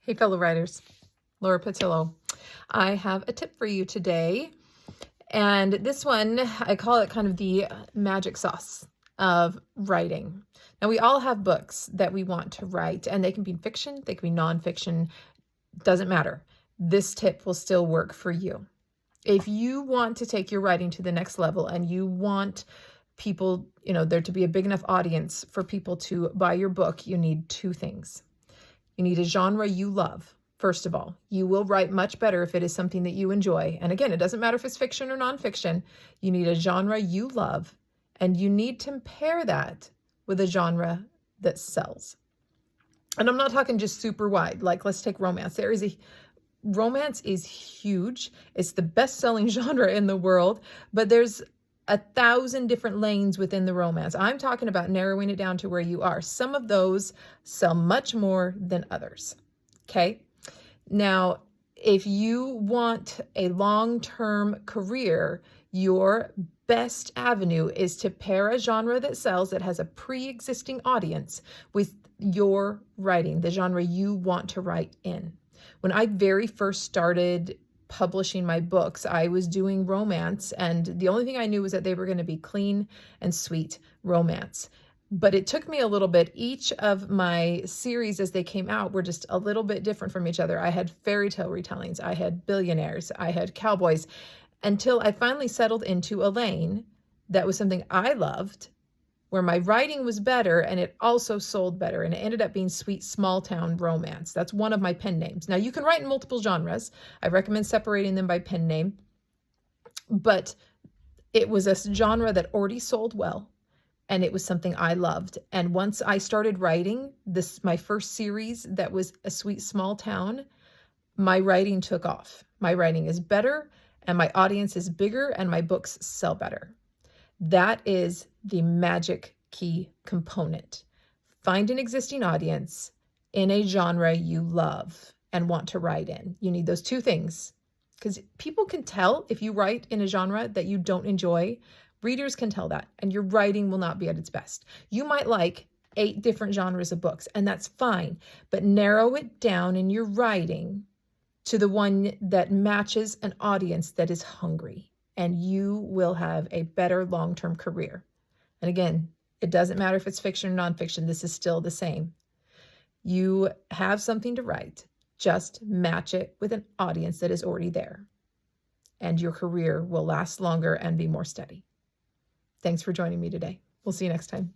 Hey, fellow writers, Laura Patillo. I have a tip for you today. And this one, I call it kind of the magic sauce of writing. Now, we all have books that we want to write, and they can be fiction, they can be nonfiction, doesn't matter. This tip will still work for you. If you want to take your writing to the next level and you want people, there to be a big enough audience for people to buy your book, you need two things. You need a genre you love. First of all, you will write much better if it is something that you enjoy. And again, it doesn't matter if it's fiction or nonfiction. You need a genre you love, and you need to pair that with a genre that sells. And I'm not talking just super wide. Like, let's take romance. Romance is huge. It's the best-selling genre in the world, but there's 1,000 different lanes within the romance. I'm talking about narrowing it down to where you are. Some of those sell much more than others. Okay. Now, if you want a long-term career, your best avenue is to pair a genre that sells, that has a pre-existing audience, with your writing, the genre you want to write in. When I very first started publishing my books, I was doing romance, and the only thing I knew was that they were going to be clean and sweet romance. But it took me a little bit. Each of my series as they came out were just a little bit different from each other. I had fairy tale retellings, I had billionaires, I had cowboys, until I finally settled into a lane that was something I loved, where my writing was better and it also sold better, and it ended up being sweet small town romance. That's one of my pen names. Now, you can write in multiple genres. I recommend separating them by pen name, but it was a genre that already sold well, and it was something I loved. And once I started writing my first series that was a sweet small town, my writing took off. My writing is better, and my audience is bigger, and my books sell better. That is the magic key component. Find an existing audience in a genre you love and want to write in. You need those two things, because people can tell if you write in a genre that you don't enjoy. Readers can tell that, and your writing will not be at its best. You might like 8 different genres of books, and that's fine, but narrow it down in your writing to the one that matches an audience that is hungry, and you will have a better long-term career. And again, it doesn't matter if it's fiction or nonfiction. This is still the same. You have something to write. Just match it with an audience that is already there, and your career will last longer and be more steady. Thanks for joining me today. We'll see you next time.